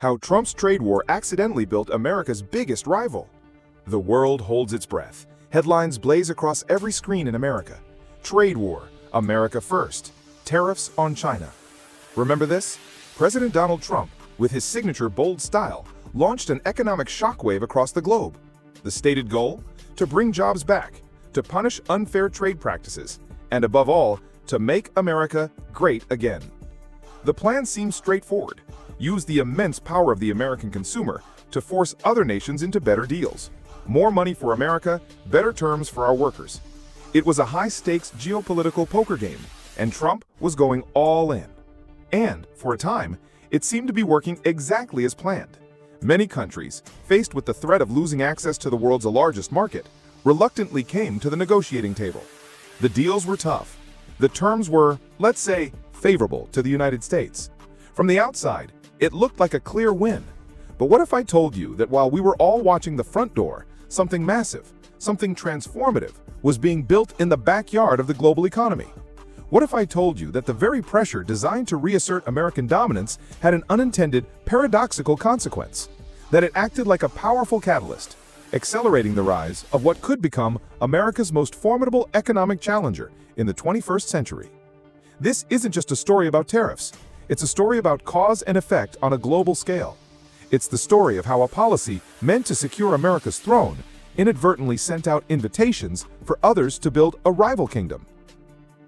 How Trump's trade war accidentally built America's biggest rival. The world holds its breath. Headlines blaze across every screen in America. Trade war, America first. Tariffs on China. Remember this? President Donald Trump, with his signature bold style, launched an economic shockwave across the globe. The stated goal? To bring jobs back, to punish unfair trade practices, and above all, to make America great again. The plan seems straightforward. Use the immense power of the American consumer to force other nations into better deals. More money for America, better terms for our workers. It was a high-stakes geopolitical poker game, and Trump was going all in. And, for a time, it seemed to be working exactly as planned. Many countries, faced with the threat of losing access to the world's largest market, reluctantly came to the negotiating table. The deals were tough. The terms were, let's say, favorable to the United States. From the outside, it looked like a clear win. But what if I told you that while we were all watching the front door, something massive, something transformative, was being built in the backyard of the global economy? What if I told you that the very pressure designed to reassert American dominance had an unintended, paradoxical consequence? That it acted like a powerful catalyst, accelerating the rise of what could become America's most formidable economic challenger in the 21st century. This isn't just a story about tariffs. It's a story about cause and effect on a global scale. It's the story of how a policy meant to secure America's throne inadvertently sent out invitations for others to build a rival kingdom.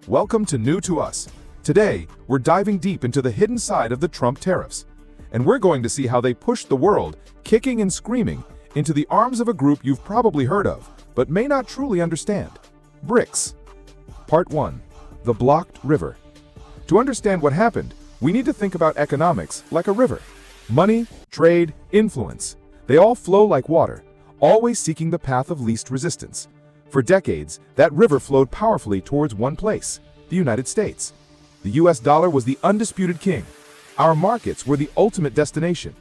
Welcome to New to Us. Today, we're diving deep into the hidden side of the Trump tariffs, and we're going to see how they pushed the world, kicking and screaming, into the arms of a group you've probably heard of, but may not truly understand. BRICS. Part 1. The Blocked River. To understand what happened, we need to think about economics like a river. Money, trade, influence, they all flow like water, always seeking the path of least resistance. For decades, that river flowed powerfully towards one place, the United States. The US dollar was the undisputed king. Our markets were the ultimate destination.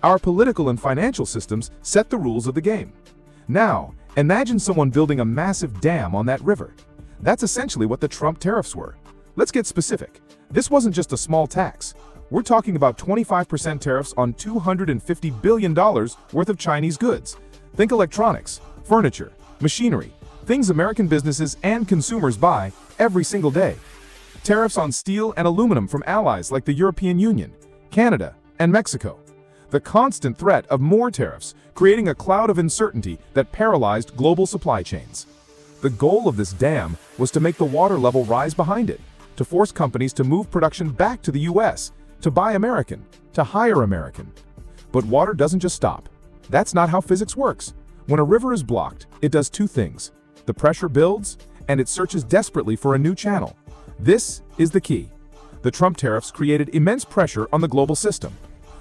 Our political and financial systems set the rules of the game. Now, imagine someone building a massive dam on that river. That's essentially what the Trump tariffs were. Let's get specific. This wasn't just a small tax. We're talking about 25% tariffs on $250 billion worth of Chinese goods. Think electronics, furniture, machinery, things American businesses and consumers buy every single day. Tariffs on steel and aluminum from allies like the European Union, Canada, and Mexico. The constant threat of more tariffs, creating a cloud of uncertainty that paralyzed global supply chains. The goal of this dam was to make the water level rise behind it, to force companies to move production back to the US, to buy American, to hire American. But water doesn't just stop. That's not how physics works. When a river is blocked, it does two things. The pressure builds, and it searches desperately for a new channel. This is the key. The Trump tariffs created immense pressure on the global system.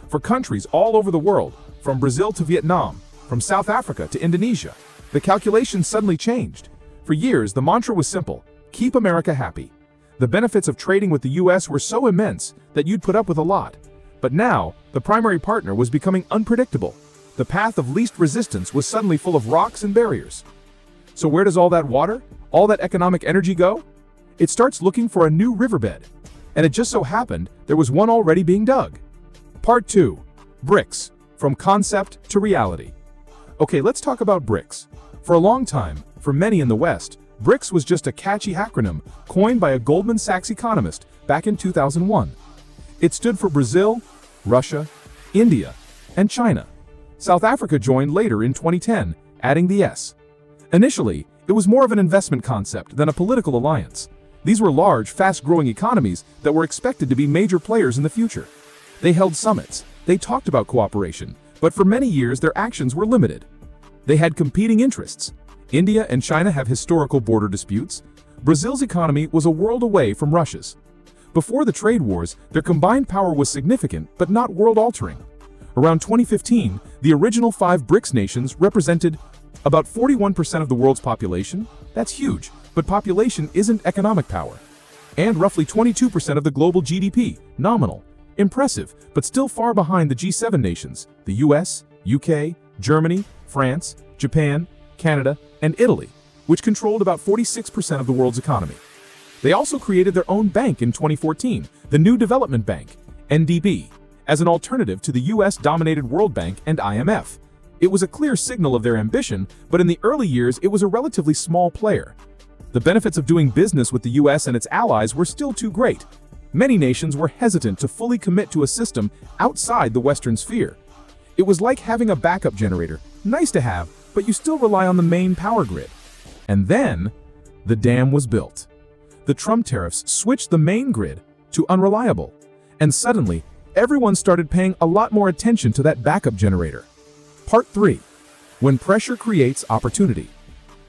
For countries all over the world, from Brazil to Vietnam, from South Africa to Indonesia, the calculation suddenly changed. For years, the mantra was simple: keep America happy. The benefits of trading with the US were so immense that you'd put up with a lot. But now, the primary partner was becoming unpredictable. The path of least resistance was suddenly full of rocks and barriers. So where does all that water, all that economic energy go? It starts looking for a new riverbed. And it just so happened there was one already being dug. Part 2. BRICS. From concept to reality. Okay, let's talk about BRICS. For a long time, for many in the West, BRICS was just a catchy acronym coined by a Goldman Sachs economist back in 2001. It stood for Brazil, Russia, India, and China. South Africa joined later in 2010, adding the S. Initially, it was more of an investment concept than a political alliance. These were large, fast-growing economies that were expected to be major players in the future. They held summits, they talked about cooperation, but for many years their actions were limited. They had competing interests. India and China have historical border disputes. Brazil's economy was a world away from Russia's. Before the trade wars, their combined power was significant but not world-altering. Around 2015, the original 5 BRICS nations represented about 41% of the world's population. That's huge, but population isn't economic power. And roughly 22% of the global GDP, nominal. Impressive, but still far behind the G7 nations, the US, UK, Germany, France, Japan, Canada, and Italy, which controlled about 46% of the world's economy. They also created their own bank in 2014, the New Development Bank, NDB, as an alternative to the US-dominated World Bank and IMF. It was a clear signal of their ambition, but in the early years it was a relatively small player. The benefits of doing business with the US and its allies were still too great. Many nations were hesitant to fully commit to a system outside the Western sphere. It was like having a backup generator, nice to have, but you still rely on the main power grid. And then, the dam was built. The Trump tariffs switched the main grid to unreliable, and suddenly, everyone started paying a lot more attention to that backup generator. Part 3. When pressure creates opportunity.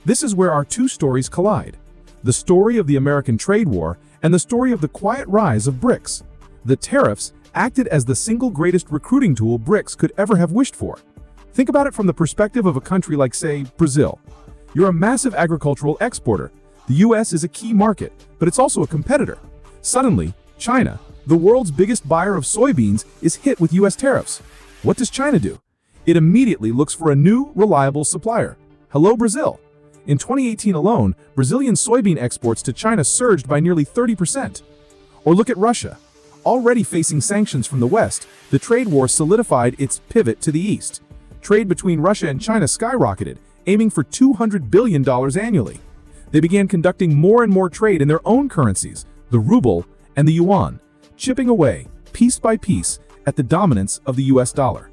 This is where our two stories collide. The story of the American trade war and the story of the quiet rise of BRICS. The tariffs acted as the single greatest recruiting tool BRICS could ever have wished for. Think about it from the perspective of a country like, say, Brazil. You're a massive agricultural exporter. The US is a key market, but it's also a competitor. Suddenly, China, the world's biggest buyer of soybeans, is hit with US tariffs. What does China do? It immediately looks for a new, reliable supplier. Hello, Brazil. In 2018 alone, Brazilian soybean exports to China surged by nearly 30%. Or look at Russia. Already facing sanctions from the West, the trade war solidified its pivot to the East. Trade between Russia and China skyrocketed, aiming for $200 billion annually. They began conducting more and more trade in their own currencies, the ruble and the yuan, chipping away, piece by piece, at the dominance of the US dollar.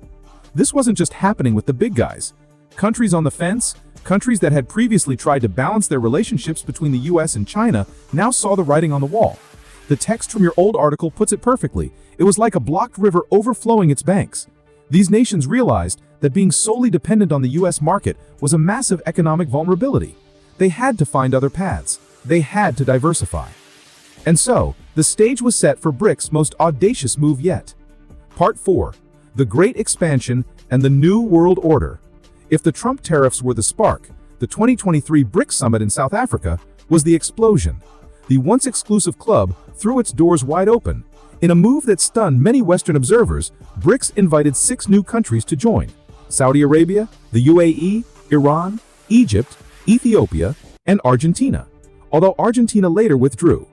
This wasn't just happening with the big guys. Countries on the fence, countries that had previously tried to balance their relationships between the US and China, now saw the writing on the wall. The text from your old article puts it perfectly. It was like a blocked river overflowing its banks. These nations realized that being solely dependent on the US market was a massive economic vulnerability. They had to find other paths. They had to diversify. And so, the stage was set for BRICS' most audacious move yet. Part 4. The Great Expansion and the New World Order. If the Trump tariffs were the spark, the 2023 BRICS Summit in South Africa was the explosion. The once exclusive club threw its doors wide open. In a move that stunned many Western observers, BRICS invited 6 new countries to join: Saudi Arabia, the UAE, Iran, Egypt, Ethiopia, and Argentina, although Argentina later withdrew.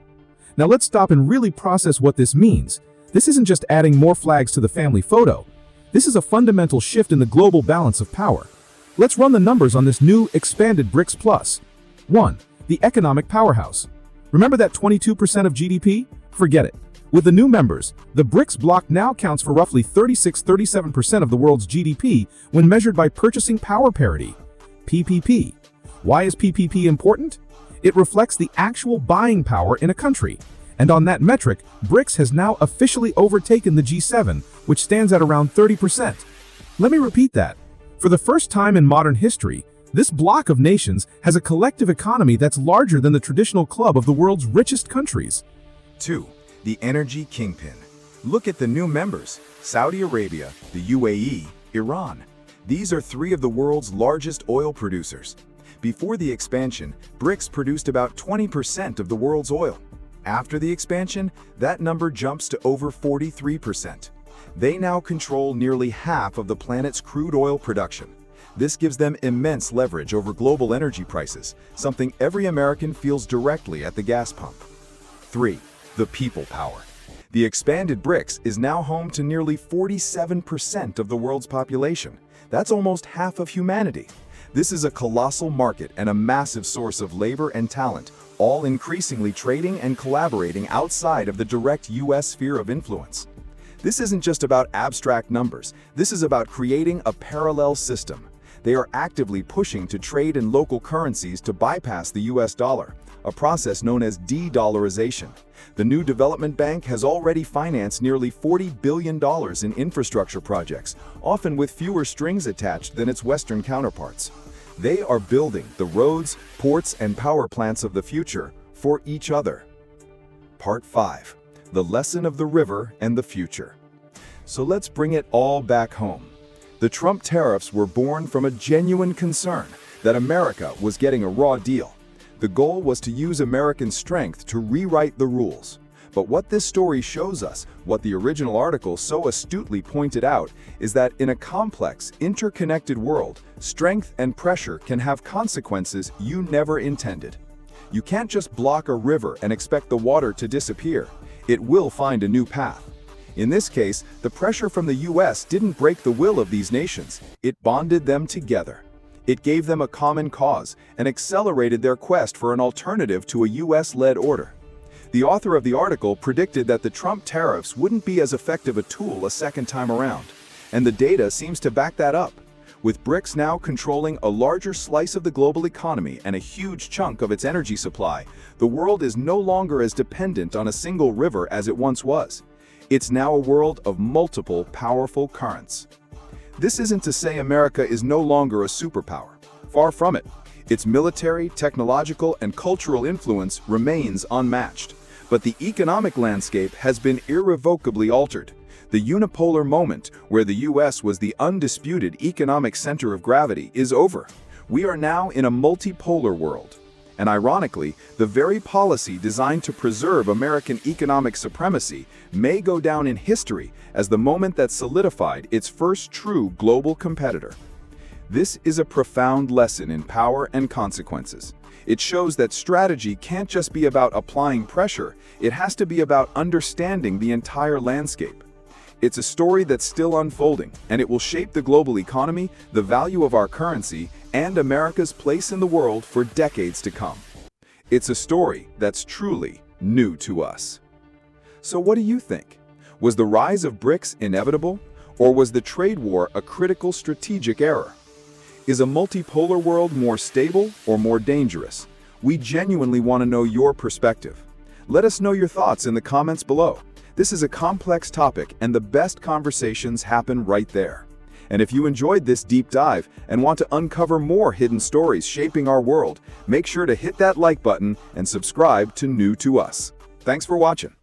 Now let's stop and really process what this means. This isn't just adding more flags to the family photo. This is a fundamental shift in the global balance of power. Let's run the numbers on this new expanded BRICS Plus. 1. The economic powerhouse. Remember that 22% of GDP? Forget it. With the new members, the BRICS bloc now counts for roughly 36–37% of the world's GDP when measured by purchasing power parity. PPP. Why is PPP important? It reflects the actual buying power in a country. And on that metric, BRICS has now officially overtaken the G7, which stands at around 30%. Let me repeat that. For the first time in modern history, this bloc of nations has a collective economy that's larger than the traditional club of the world's richest countries. 2. The energy kingpin. Look at the new members: Saudi Arabia, the UAE, Iran. These are 3 of the world's largest oil producers. Before the expansion, BRICS produced about 20% of the world's oil. After the expansion, that number jumps to over 43%. They now control nearly half of the planet's crude oil production. This gives them immense leverage over global energy prices, something every American feels directly at the gas pump. 3. The people power. The expanded BRICS is now home to nearly 47% of the world's population. That's almost half of humanity. This is a colossal market and a massive source of labor and talent, all increasingly trading and collaborating outside of the direct US sphere of influence. This isn't just about abstract numbers. This is about creating a parallel system. They are actively pushing to trade in local currencies to bypass the US dollar, a process known as de-dollarization. The new development bank has already financed nearly $40 billion in infrastructure projects, often with fewer strings attached than its Western counterparts. They are building the roads, ports, and power plants of the future for each other. Part 5. The lesson of the river and the future. So let's bring it all back home. The Trump tariffs were born from a genuine concern that America was getting a raw deal. The goal was to use American strength to rewrite the rules. But what this story shows us, what the original article so astutely pointed out, is that in a complex, interconnected world, strength and pressure can have consequences you never intended. You can't just block a river and expect the water to disappear. It will find a new path. In this case, the pressure from the US didn't break the will of these nations, it bonded them together. It gave them a common cause and accelerated their quest for an alternative to a US-led order. The author of the article predicted that the Trump tariffs wouldn't be as effective a tool a second time around, and the data seems to back that up. With BRICS now controlling a larger slice of the global economy and a huge chunk of its energy supply, the world is no longer as dependent on a single river as it once was. It's now a world of multiple powerful currents. This isn't to say America is no longer a superpower. Far from it. Its military, technological, and cultural influence remains unmatched. But the economic landscape has been irrevocably altered. The unipolar moment, where the US was the undisputed economic center of gravity, is over. We are now in a multipolar world. And ironically, the very policy designed to preserve American economic supremacy may go down in history as the moment that solidified its first true global competitor. This is a profound lesson in power and consequences. It shows that strategy can't just be about applying pressure, it has to be about understanding the entire landscape. It's a story that's still unfolding, and it will shape the global economy, the value of our currency, and America's place in the world for decades to come. It's a story that's truly new to us. So what do you think? Was the rise of BRICS inevitable, or was the trade war a critical strategic error? Is a multipolar world more stable or more dangerous? We genuinely want to know your perspective. Let us know your thoughts in the comments below. This is a complex topic, and the best conversations happen right there. And if you enjoyed this deep dive and want to uncover more hidden stories shaping our world, make sure to hit that like button and subscribe to New to Us. Thanks for watching.